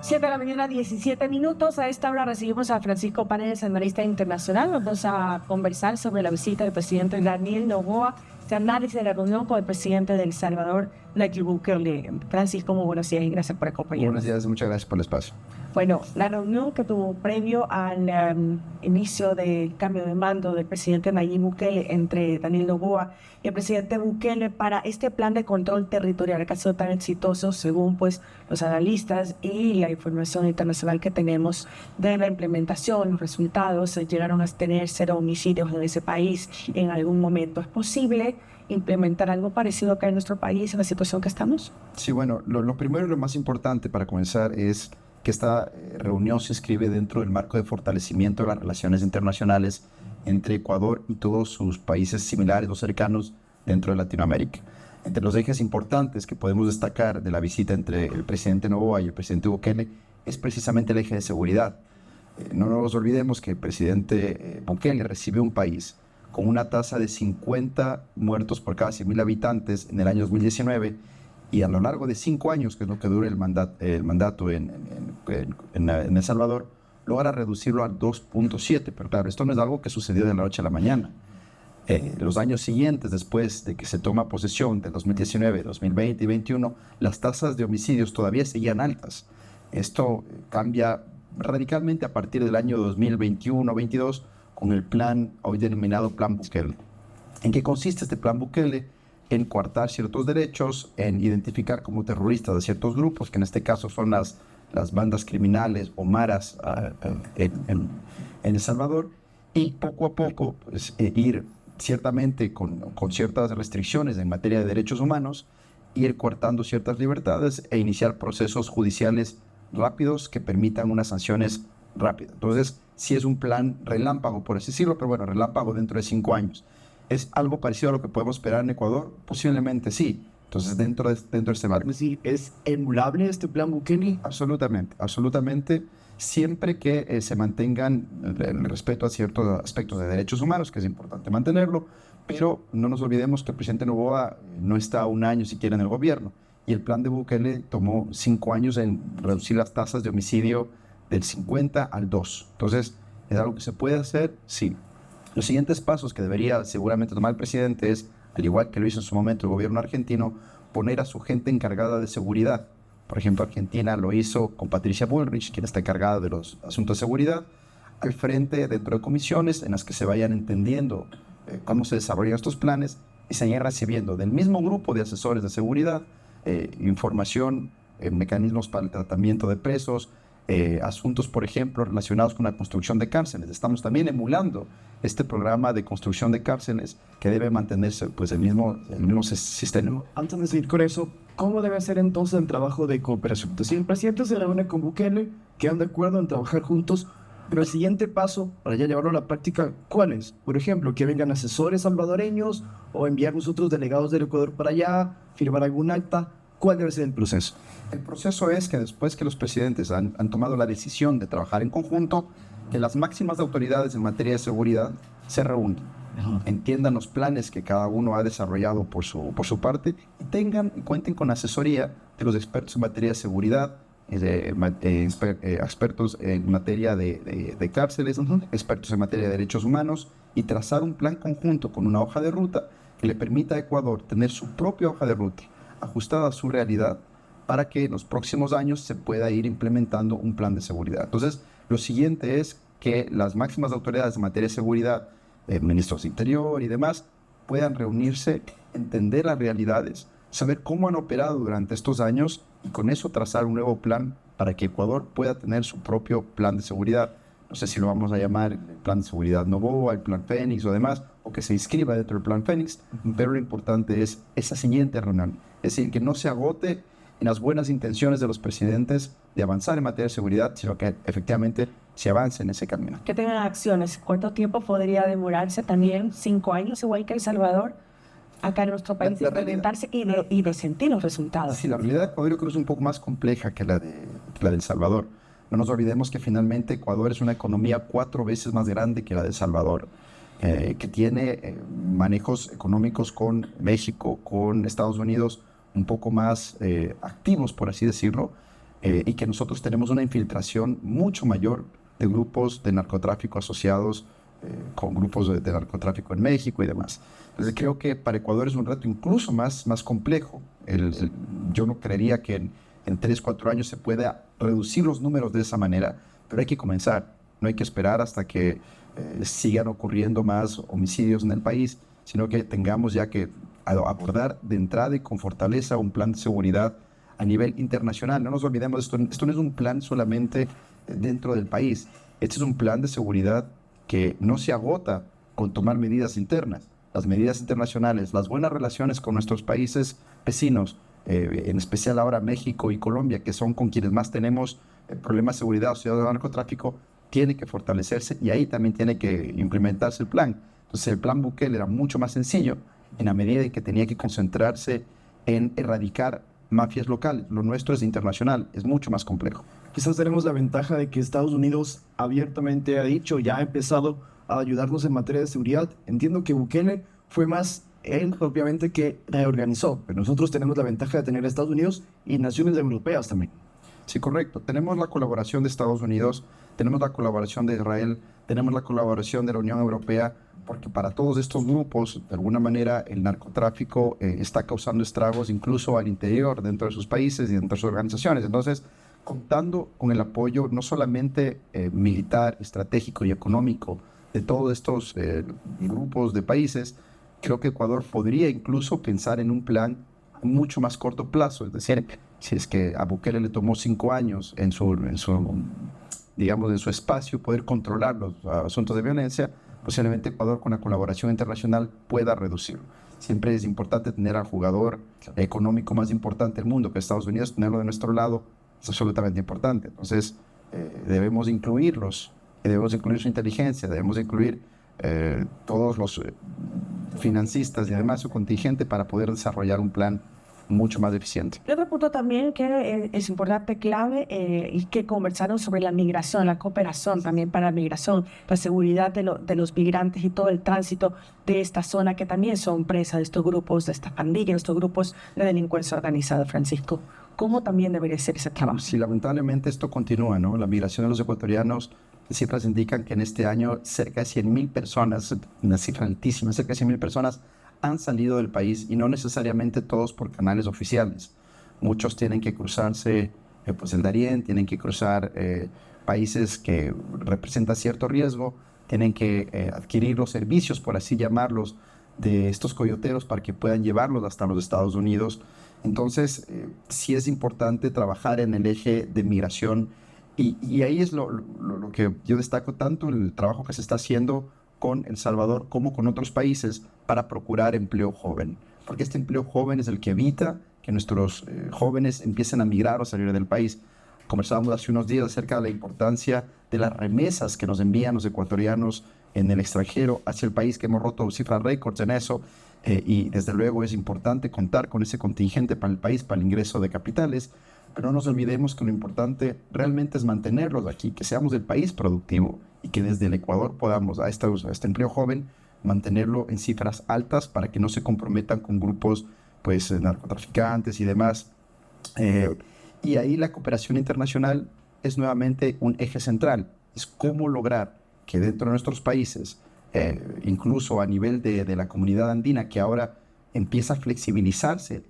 7 de la mañana, 17 minutos. A esta hora recibimos a Francisco Paredes, analista internacional. Vamos a conversar sobre la visita del presidente Daniel Noboa, de análisis de la reunión con el presidente de El Salvador, Nayib Bukele. Francisco, muy buenos días y gracias por acompañarnos. Buenos días, muchas gracias por el espacio. Bueno, la reunión que tuvo previo al inicio del cambio de mando del presidente Nayib Bukele entre Daniel Noboa y el presidente Bukele para este plan de control territorial que ha sido tan exitoso según pues los analistas y la información internacional que tenemos de la implementación, los resultados llegaron a tener 0 homicidios en ese país en algún momento. ¿Es posible implementar algo parecido acá en nuestro país en la situación que estamos? Sí, bueno, lo primero y lo más importante para comenzar es que esta reunión se inscribe dentro del marco de fortalecimiento de las relaciones internacionales entre Ecuador y todos sus países similares o cercanos dentro de Latinoamérica. Entre los ejes importantes que podemos destacar de la visita entre el presidente Noboa y el presidente Bukele es precisamente el eje de seguridad. No nos olvidemos que el presidente Bukele recibió un país con una tasa de 50 muertos por cada 100.000 habitantes en el año 2019 y a lo largo de 5 años, que es lo que dura el mandato en El Salvador, logra reducirlo a 2.7. Pero claro, esto no es algo que sucedió de la noche a la mañana. Los años siguientes, después de que se toma posesión de 2019, 2020 y 2021, las tasas de homicidios todavía seguían altas. Esto cambia radicalmente a partir del año 2021-22 con el plan hoy denominado Plan Bukele. ¿En qué consiste este Plan Bukele? En coartar ciertos derechos, en identificar como terroristas a ciertos grupos, que en este caso son las bandas criminales o maras en El Salvador, y poco a poco pues, ir ciertamente con ciertas restricciones en materia de derechos humanos, ir coartando ciertas libertades e iniciar procesos judiciales rápidos que permitan unas sanciones rápidas. Entonces, sí es un plan relámpago, por así decirlo, pero bueno, relámpago dentro de 5 años. ¿Es algo parecido a lo que podemos esperar en Ecuador? Posiblemente sí. Entonces, dentro de este marco. Sí, ¿es emulable este plan Bukele? Absolutamente, absolutamente. Siempre que se mantengan el respeto a ciertos aspectos de derechos humanos, que es importante mantenerlo, pero no nos olvidemos que el presidente Noboa no está 1 año siquiera en el gobierno. Y el plan de Bukele tomó 5 años en reducir las tasas de homicidio del 50 al 2. Entonces, ¿es algo que se puede hacer? Sí. Los siguientes pasos que debería seguramente tomar el presidente es, al igual que lo hizo en su momento el gobierno argentino, poner a su gente encargada de seguridad. Por ejemplo, Argentina lo hizo con Patricia Bullrich, quien está encargada de los asuntos de seguridad, al frente dentro de comisiones en las que se vayan entendiendo cómo se desarrollan estos planes y se vayan recibiendo del mismo grupo de asesores de seguridad información, mecanismos para el tratamiento de presos, asuntos, por ejemplo, relacionados con la construcción de cárceles. Estamos también emulando este programa de construcción de cárceles que debe mantenerse pues, el mismo sistema. Antes de seguir con eso, ¿cómo debe ser entonces el trabajo de cooperación? Si el presidente se reúne con Bukele, quedan de acuerdo en trabajar juntos, pero el siguiente paso para ya llevarlo a la práctica, ¿cuál es? Por ejemplo, que vengan asesores salvadoreños o enviar nosotros delegados del Ecuador para allá, firmar algún acta. ¿Cuál debe ser el proceso? El proceso es que después que los presidentes han tomado la decisión de trabajar en conjunto, que las máximas autoridades en materia de seguridad se reúnan, entiendan los planes que cada uno ha desarrollado por su parte y cuenten con asesoría de los expertos en materia de seguridad, expertos en materia de cárceles, expertos en materia de derechos humanos, y trazar un plan conjunto con una hoja de ruta que le permita a Ecuador tener su propia hoja de ruta ajustada a su realidad para que en los próximos años se pueda ir implementando un plan de seguridad. Entonces, lo siguiente es que las máximas autoridades en materia de seguridad, ministros de Interior y demás, puedan reunirse, entender las realidades, saber cómo han operado durante estos años y con eso trazar un nuevo plan para que Ecuador pueda tener su propio plan de seguridad. No sé si lo vamos a llamar el plan de seguridad Noboa, el plan Fénix o demás, o que se inscriba dentro del plan Fénix, pero lo importante es esa siguiente reunión. Es decir, que no se agote en las buenas intenciones de los presidentes de avanzar en materia de seguridad, sino que efectivamente se avance en ese camino. Que tengan acciones. ¿Cuánto tiempo podría demorarse también? 5 años, igual que El Salvador, acá en nuestro país, de implementarse y de sentir los resultados. Sí, la realidad de Ecuador yo creo que es un poco más compleja que la de El Salvador. No nos olvidemos que finalmente Ecuador es una economía 4 veces más grande que la de El Salvador, que tiene manejos económicos con México, con Estados Unidos, un poco más activos, por así decirlo. y que nosotros tenemos una infiltración mucho mayor de grupos de narcotráfico asociados con grupos de narcotráfico en México y demás. Entonces creo que para Ecuador es un reto incluso más complejo. Yo no creería que en 3, 4 años se pueda reducir los números de esa manera, pero hay que comenzar. No hay que esperar hasta que sigan ocurriendo más homicidios en el país, sino que tengamos ya que abordar de entrada y con fortaleza un plan de seguridad a nivel internacional. No nos olvidemos, esto no es un plan solamente dentro del país. Este es un plan de seguridad que no se agota con tomar medidas internas. Las medidas internacionales, las buenas relaciones con nuestros países vecinos, en especial ahora México y Colombia, que son con quienes más tenemos problemas de seguridad asociados al narcotráfico, tiene que fortalecerse y ahí también tiene que implementarse el plan. Entonces el plan Bukele era mucho más sencillo en la medida en que tenía que concentrarse en erradicar mafias locales. Lo nuestro es internacional, es mucho más complejo. Quizás tenemos la ventaja de que Estados Unidos abiertamente ha dicho, ya ha empezado a ayudarnos en materia de seguridad. Entiendo que Bukele fue más él propiamente que reorganizó, pero nosotros tenemos la ventaja de tener a Estados Unidos y naciones europeas también. Sí, correcto. Tenemos la colaboración de Estados Unidos, tenemos la colaboración de Israel, tenemos la colaboración de la Unión Europea, porque para todos estos grupos, de alguna manera, el narcotráfico está causando estragos incluso al interior, dentro de sus países y dentro de sus organizaciones. Entonces, contando con el apoyo no solamente militar, estratégico y económico de todos estos grupos de países, creo que Ecuador podría incluso pensar en un plan a mucho más corto plazo. Es decir, si es que a Bukele le tomó 5 años en su espacio poder controlar los asuntos de violencia, posiblemente Ecuador con la colaboración internacional pueda reducirlo. Siempre es importante tener al jugador económico más importante del mundo, que es Estados Unidos, tenerlo de nuestro lado es absolutamente importante. Entonces debemos incluirlos, debemos incluir su inteligencia, debemos incluir todos los financistas y además su contingente para poder desarrollar un plan mucho más eficiente. Y otro punto también que es importante, clave, y que conversaron sobre la migración, la cooperación también para la migración, la seguridad de los migrantes y todo el tránsito de esta zona que también son presa de estos grupos, de estas pandillas, de estos grupos de delincuencia organizada, Francisco. ¿Cómo también debería ser ese trabajo? Sí, lamentablemente esto continúa, ¿no? La migración de los ecuatorianos, las cifras indican que en este año cerca de 100,000 personas, una cifra altísima, cerca de 100,000 personas han salido del país y no necesariamente todos por canales oficiales. Muchos tienen que cruzarse pues el Darién, tienen que cruzar países que representan cierto riesgo, tienen que adquirir los servicios, por así llamarlos, de estos coyoteros para que puedan llevarlos hasta los Estados Unidos. Entonces, sí es importante trabajar en el eje de migración y ahí es lo que yo destaco tanto el trabajo que se está haciendo con El Salvador como con otros países para procurar empleo joven. Porque este empleo joven es el que evita que nuestros jóvenes empiecen a migrar o salir del país. Conversábamos hace unos días acerca de la importancia de las remesas que nos envían los ecuatorianos en el extranjero hacia el país, que hemos roto cifras récords en eso. Y desde luego es importante contar con ese contingente para el país, para el ingreso de capitales. Pero no nos olvidemos que lo importante realmente es mantenerlos aquí, que seamos el país productivo y que desde el Ecuador podamos a este empleo joven mantenerlo en cifras altas para que no se comprometan con grupos pues narcotraficantes y demás. Y ahí la cooperación internacional es nuevamente un eje central. Es cómo lograr que dentro de nuestros países, incluso a nivel de la comunidad andina, que ahora empieza a flexibilizarse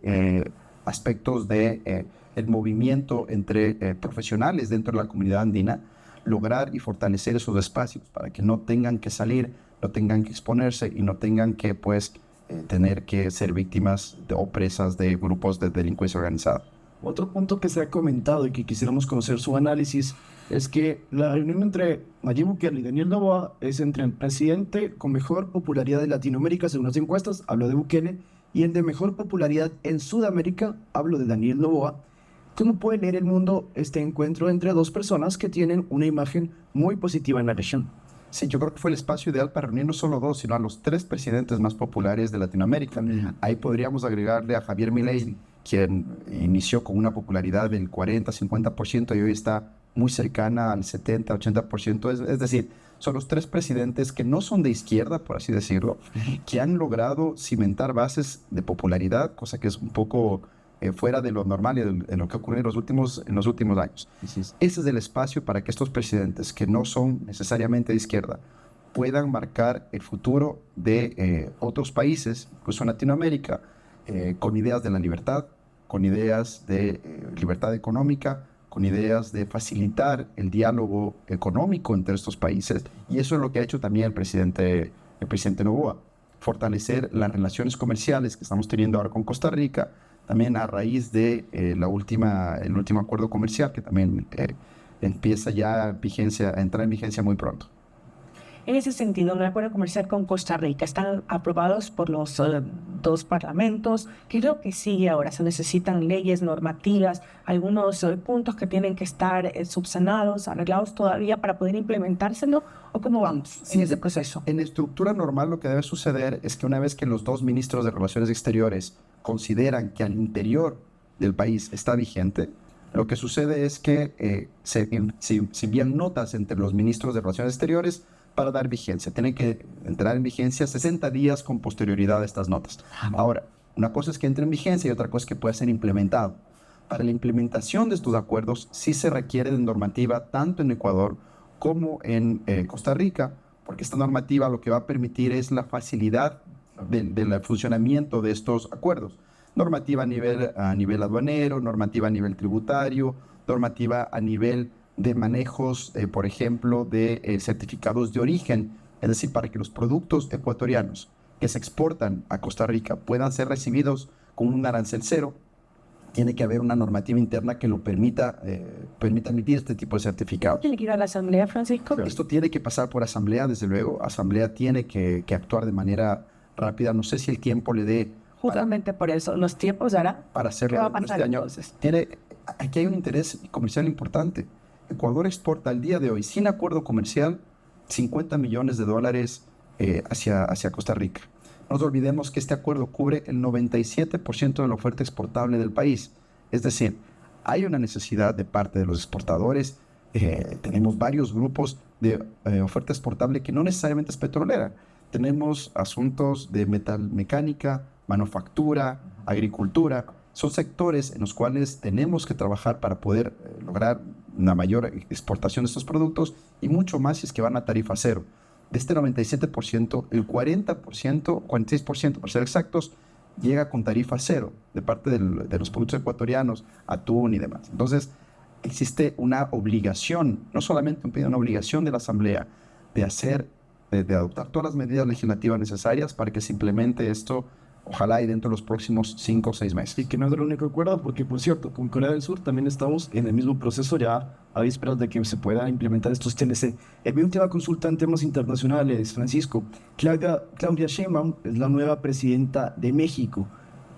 aspectos de el movimiento entre profesionales dentro de la comunidad andina, lograr y fortalecer esos espacios para que no tengan que salir, no tengan que exponerse y no tengan que pues tener que ser víctimas o presas de grupos de delincuencia organizada. Otro punto que se ha comentado y que quisiéramos conocer su análisis es que la reunión entre Nayib Bukele y Daniel Noboa es entre el presidente con mejor popularidad de Latinoamérica según las encuestas, hablo de Bukele, y el de mejor popularidad en Sudamérica, hablo de Daniel Noboa. ¿Cómo puede leer el mundo este encuentro entre dos personas que tienen una imagen muy positiva en la región? Sí, yo creo que fue el espacio ideal para reunir no solo dos, sino a los 3 presidentes más populares de Latinoamérica. Ahí podríamos agregarle a Javier Milei, quien inició con una popularidad del 40-50% y hoy está muy cercana al 70-80%. Es decir, son los 3 presidentes que no son de izquierda, por así decirlo, que han logrado cimentar bases de popularidad, cosa que es un poco fuera de lo normal y de lo que ocurrió en los últimos años. Ese es el espacio para que estos presidentes, que no son necesariamente de izquierda, puedan marcar el futuro de otros países, incluso en Latinoamérica, con ideas de la libertad, con ideas de libertad económica, con ideas de facilitar el diálogo económico entre estos países. Y eso es lo que ha hecho también el presidente Noboa, fortalecer las relaciones comerciales que estamos teniendo ahora con Costa Rica, también a raíz de el último acuerdo comercial que también empieza ya a entrar en vigencia muy pronto. En ese sentido, el acuerdo comercial con Costa Rica están aprobados por los dos parlamentos. Creo que sí, ahora se necesitan leyes normativas, algunos puntos que tienen que estar subsanados, arreglados todavía para poder implementárselo. ¿O cómo vamos en ese proceso? En estructura normal lo que debe suceder es que una vez que los dos ministros de Relaciones Exteriores consideran que al interior del país está vigente, lo que sucede es que se envían notas entre los ministros de Relaciones Exteriores para dar vigencia. Tienen que entrar en vigencia 60 días con posterioridad a estas notas. Ahora, una cosa es que entre en vigencia y otra cosa es que pueda ser implementado. Para la implementación de estos acuerdos sí se requiere de normativa tanto en Ecuador como en Costa Rica, porque esta normativa lo que va a permitir es la facilidad del funcionamiento de estos acuerdos. Normativa a nivel aduanero, normativa a nivel tributario, normativa a nivel de manejos, por ejemplo, de certificados de origen, es decir, para que los productos ecuatorianos que se exportan a Costa Rica puedan ser recibidos con un arancel cero, tiene que haber una normativa interna que lo permita emitir este tipo de certificados. ¿Tiene que ir a la Asamblea, Francisco? Pero esto tiene que pasar por Asamblea, desde luego. Asamblea tiene que actuar de manera rápida. No sé si el tiempo le dé. Justamente por eso, los tiempos dará. Para hacerlo ¿Qué va a pasar este año. entonces? Aquí hay un interés comercial importante. Ecuador exporta al día de hoy, sin acuerdo comercial, $50 millones hacia Costa Rica. No nos olvidemos que este acuerdo cubre el 97% de la oferta exportable del país. Es decir, hay una necesidad de parte de los exportadores. Tenemos varios grupos de oferta exportable que no necesariamente es petrolera. Tenemos asuntos de metalmecánica, manufactura, agricultura. Son sectores en los cuales tenemos que trabajar para poder lograr una mayor exportación de estos productos y mucho más si es que van a tarifa cero. De este 97%, el 40%, 46% para ser exactos, llega con tarifa cero de parte de los productos ecuatorianos, atún y demás. Entonces, existe una obligación, no solamente un pedido, una obligación de la Asamblea de adoptar todas las medidas legislativas necesarias para que se implemente esto, ojalá y dentro de los próximos 5 o 6 meses. Y que no es el único acuerdo, porque por cierto, con Corea del Sur también estamos en el mismo proceso ya a vísperas de que se pueda implementar estos TLC. Mi última consulta en temas internacionales, Francisco. Claudia Sheinbaum es la nueva presidenta de México.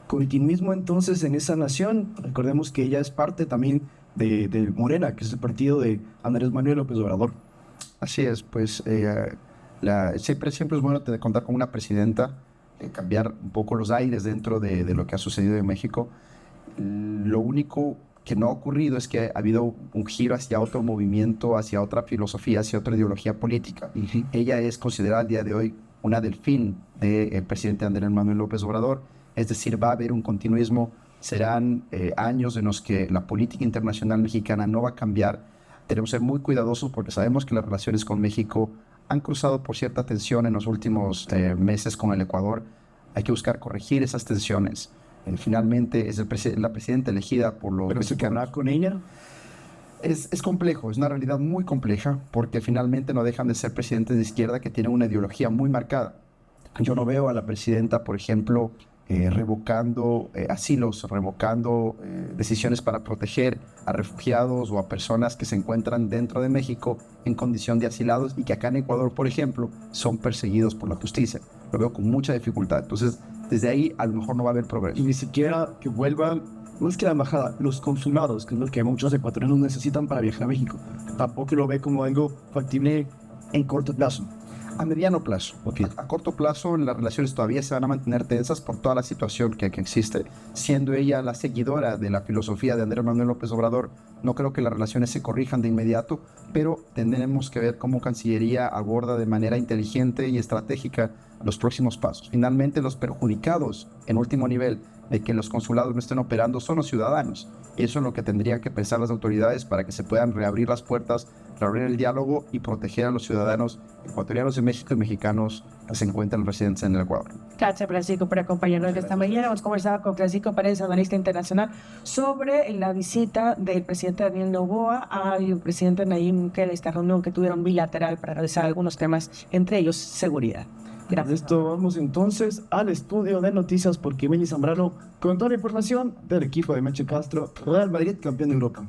Continuismo entonces en esa nación. Recordemos que ella es parte también de Morena, que es el partido de Andrés Manuel López Obrador. Así es, pues siempre es bueno contar con una presidenta, cambiar un poco los aires dentro de lo que ha sucedido en México. Lo único que no ha ocurrido es que ha habido un giro hacia otro movimiento, hacia otra filosofía, hacia otra ideología política. Ella es considerada al día de hoy una delfín del presidente Andrés Manuel López Obrador, es decir, va a haber un continuismo, serán años en los que la política internacional mexicana no va a cambiar. Tenemos que ser muy cuidadosos porque sabemos que las relaciones con México han cruzado por cierta tensión en los últimos meses con el Ecuador. Hay que buscar corregir esas tensiones. Finalmente es la presidenta elegida por los mexicanos. ¿Pero se hablar con ella? Es complejo, es una realidad muy compleja porque finalmente no dejan de ser presidentes de izquierda que tienen una ideología muy marcada. Yo no veo a la presidenta, por ejemplo, revocando asilos, revocando decisiones para proteger a refugiados o a personas que se encuentran dentro de México en condición de asilados y que acá en Ecuador, por ejemplo, son perseguidos por la justicia. Lo veo con mucha dificultad. Entonces, desde ahí a lo mejor no va a haber progreso. Y ni siquiera que vuelvan, no es que la embajada, los consulados, que es lo que muchos ecuatorianos necesitan para viajar a México, tampoco lo ve como algo factible en corto plazo. A mediano plazo. Okay. A corto plazo las relaciones todavía se van a mantener tensas por toda la situación que existe. Siendo ella la seguidora de la filosofía de Andrés Manuel López Obrador, no creo que las relaciones se corrijan de inmediato, pero tendremos que ver cómo Cancillería aborda de manera inteligente y estratégica los próximos pasos. Finalmente, los perjudicados en último nivel de que los consulados no estén operando son los ciudadanos. Y eso es lo que tendrían que pensar las autoridades para que se puedan reabrir las puertas, reabrir el diálogo y proteger a los ciudadanos ecuatorianos de México y mexicanos que se encuentran residentes en el Ecuador. Gracias, Francisco, por acompañarnos esta mañana. Hemos conversado con Francisco Paredes, analista internacional, sobre la visita del presidente Daniel Noboa al presidente Nayib Bukele, esta reunión que tuvieron bilateral para realizar algunos temas, entre ellos seguridad. Gracias. Esto vamos entonces al estudio de noticias por Kimeli Zambrano con toda la información del equipo de Meche Castro, Real Madrid, campeón de Europa.